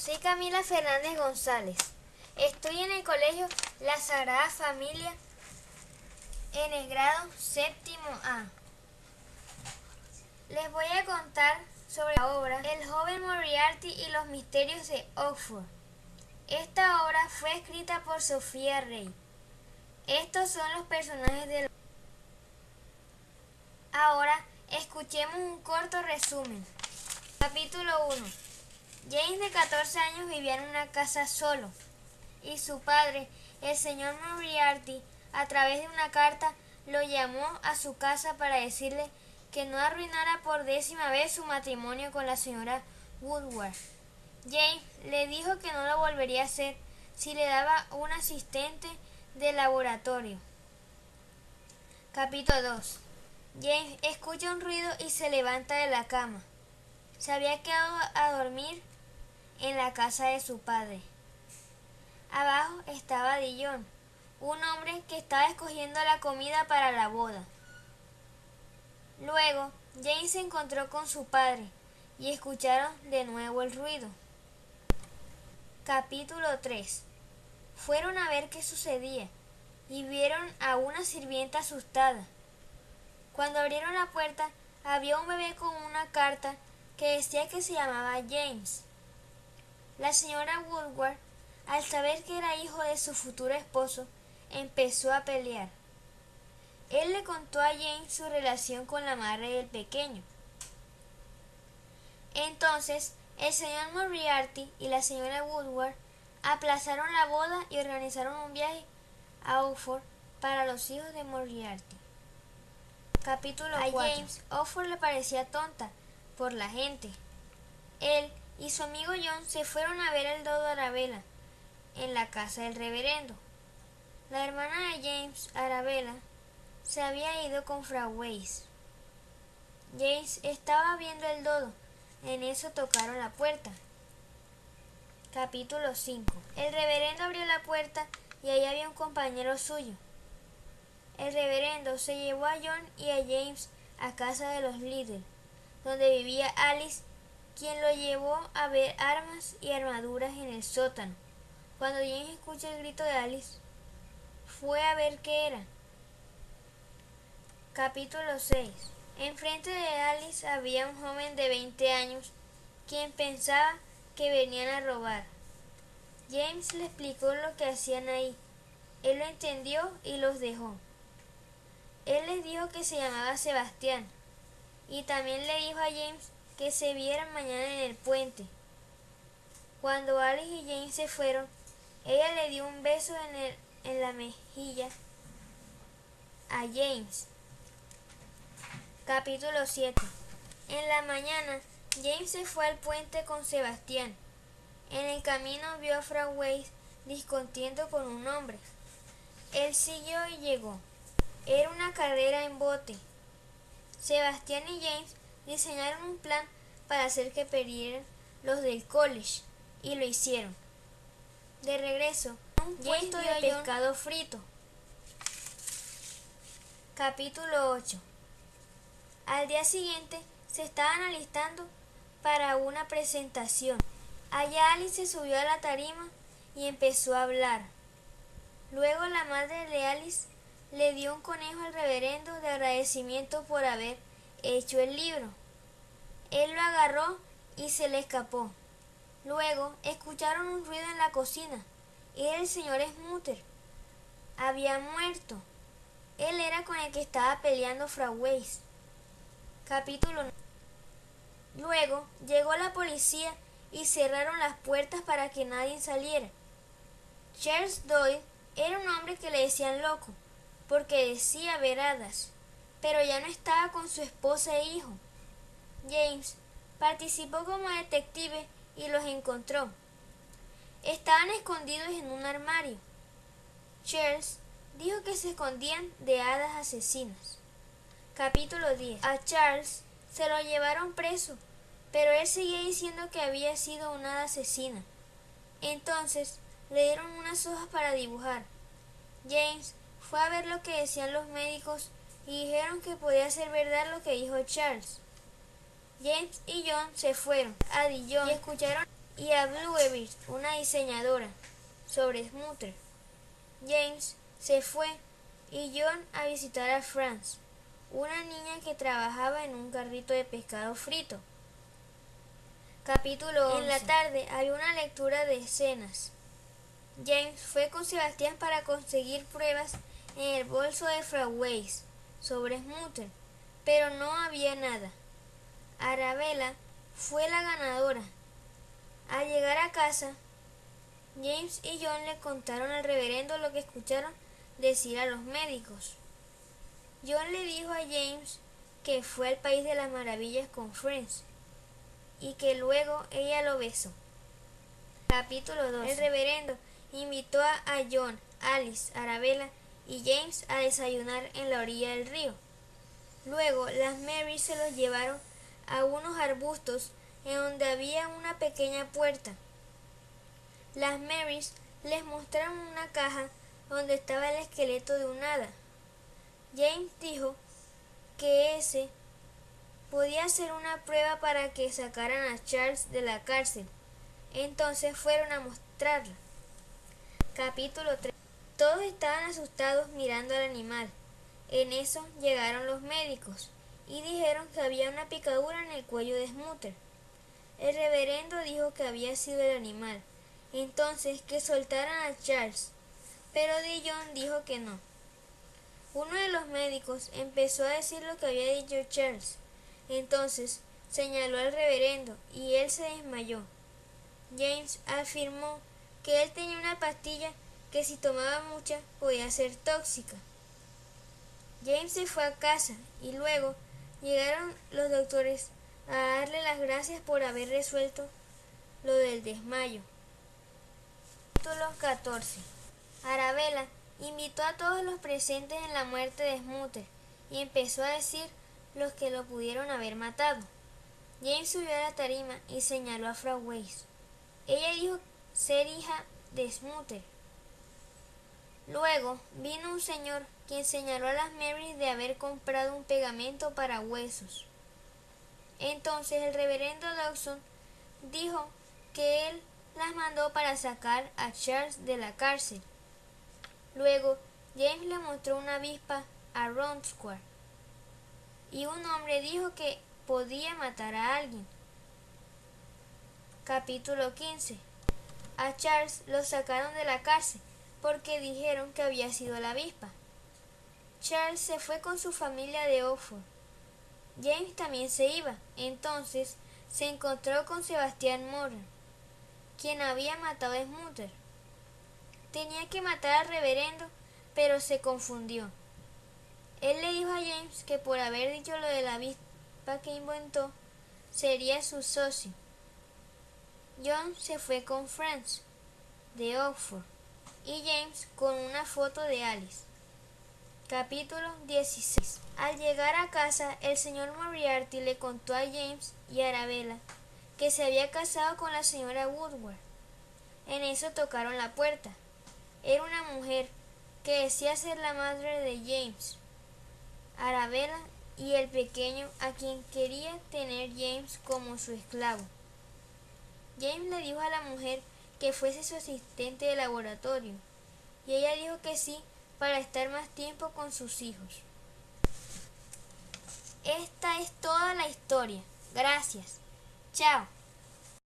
Soy Camila Fernández González. Estoy en el colegio La Sagrada Familia en el grado séptimo A. Les voy a contar sobre la obra El joven Moriarty y los misterios de Oxford. Esta obra fue escrita por Sofía Rey. Estos son los personajes de la... Ahora escuchemos un corto resumen. Capítulo 1. James, de 14 años, vivía en una casa solo, y su padre, el señor Moriarty, a través de una carta, lo llamó a su casa para decirle que no arruinara por 10ª vez su matrimonio con la señora Woodward. James le dijo que no lo volvería a hacer si le daba un asistente de laboratorio. Capítulo 2. James escucha un ruido y se levanta de la cama. Se había quedado a dormir en la casa de su padre. Abajo estaba Dillon, un hombre que estaba escogiendo la comida para la boda. Luego, James se encontró con su padre y escucharon de nuevo el ruido. Capítulo 3. Fueron a ver qué sucedía y vieron a una sirvienta asustada. Cuando abrieron la puerta, había un bebé con una carta que decía que se llamaba James. La señora Woodward, al saber que era hijo de su futuro esposo, empezó a pelear. Él le contó a James su relación con la madre del pequeño. Entonces, el señor Moriarty y la señora Woodward aplazaron la boda y organizaron un viaje a Oxford para los hijos de Moriarty. Capítulo 4. A James, Oxford le parecía tonta por la gente. Él y su amigo John se fueron a ver el dodo Arabella en la casa del reverendo. La hermana de James, Arabella, se había ido con Frau Weiss. James estaba viendo el dodo. En eso tocaron la puerta. Capítulo 5. El reverendo abrió la puerta y ahí había un compañero suyo. El reverendo se llevó a John y a James a casa de los Liddell, donde vivía Alice, quien lo llevó a ver armas y armaduras en el sótano. Cuando James escuchó el grito de Alice, fue a ver qué era. Capítulo 6. Enfrente de Alice había un joven de 20 años, quien pensaba que venían a robar. James le explicó lo que hacían ahí. Él lo entendió y los dejó. Él les dijo que se llamaba Sebastián, y también le dijo a James que se vieran mañana en el puente. Cuando Alice y James se fueron, ella le dio un beso en la mejilla a James. Capítulo 7. En la mañana, James se fue al puente con Sebastián. En el camino vio a Frau Weiss discutiendo con un hombre. Él siguió y llegó. Era una carrera en bote. Sebastián y James diseñaron un plan para hacer que perdieran los del college, y lo hicieron. De regreso, un puesto de pescado frito. Capítulo 8. Al día siguiente se estaban alistando para una presentación. Allá Alice se subió a la tarima y empezó a hablar. Luego la madre de Alice le dio un conejo al reverendo de agradecimiento por haber hecho el libro. Él lo agarró y se le escapó. Luego escucharon un ruido en la cocina. Era el señor Smutter. Había muerto. Él era con el que estaba peleando Frau Weiss. Capítulo 9. Luego llegó la policía y cerraron las puertas para que nadie saliera. Charles Doyle era un hombre que le decían loco, porque decía ver hadas, pero ya no estaba con su esposa e hijo. James participó como detective y los encontró. Estaban escondidos en un armario. Charles dijo que se escondían de hadas asesinas. Capítulo 10. A Charles se lo llevaron preso, pero él seguía diciendo que había sido una hada asesina. Entonces le dieron unas hojas para dibujar. James fue a ver lo que decían los médicos y dijeron que podía ser verdad lo que dijo Charles. James y John se fueron a Dillon y a Bluebeard, una diseñadora, sobre Smoother. James se fue y John a visitar a Franz, una niña que trabajaba en un carrito de pescado frito. Capítulo 11. En la tarde había una lectura de escenas. James fue con Sebastián para conseguir pruebas en el bolso de Frau Weiss sobre Smoother, pero no había nada. Arabella fue la ganadora. Al llegar a casa, James y John le contaron al reverendo lo que escucharon decir a los médicos. John le dijo a James que fue al país de las maravillas con Friends y que luego ella lo besó. Capítulo 12. El reverendo invitó a John, Alice, Arabella y James a desayunar en la orilla del río. Luego las Marys se los llevaron a unos arbustos en donde había una pequeña puerta. Las Marys les mostraron una caja donde estaba el esqueleto de un hada. James dijo que ese podía ser una prueba para que sacaran a Charles de la cárcel. Entonces fueron a mostrarla. Capítulo 3. Todos estaban asustados mirando al animal. En eso llegaron los médicos y dijeron que había una picadura en el cuello de Smoother. El reverendo dijo que había sido el animal, entonces que soltaran a Charles, pero John dijo que no. Uno de los médicos empezó a decir lo que había dicho Charles, entonces señaló al reverendo y él se desmayó. James afirmó que él tenía una pastilla que si tomaba mucha podía ser tóxica. James se fue a casa y luego llegaron los doctores a darle las gracias por haber resuelto lo del desmayo. Capítulo 14. Arabella invitó a todos los presentes en la muerte de Smoother y empezó a decir los que lo pudieron haber matado. James subió a la tarima y señaló a Frau Weiss. Ella dijo ser hija de Smoother. Luego vino un señor quien señaló a las Marys de haber comprado un pegamento para huesos. Entonces el reverendo Dawson dijo que él las mandó para sacar a Charles de la cárcel. Luego James le mostró una avispa a Ron Square y un hombre dijo que podía matar a alguien. Capítulo 15. A Charles lo sacaron de la cárcel porque dijeron que había sido la avispa. Charles se fue con su familia de Oxford. James también se iba. Entonces se encontró con Sebastián Moran, quien había matado a Smoother. Tenía que matar al reverendo, pero se confundió. Él le dijo a James que por haber dicho lo de la avispa que inventó, sería su socio. John se fue con Franz, de Oxford, y James con una foto de Alice. Capítulo 16. Al llegar a casa, el señor Moriarty le contó a James y a Arabella que se había casado con la señora Woodward. En eso tocaron la puerta. Era una mujer que decía ser la madre de James, Arabella y el pequeño a quien quería tener James como su esclavo. James le dijo a la mujer que fuese su asistente de laboratorio, y ella dijo que sí para estar más tiempo con sus hijos. Esta es toda la historia. Gracias. Chao.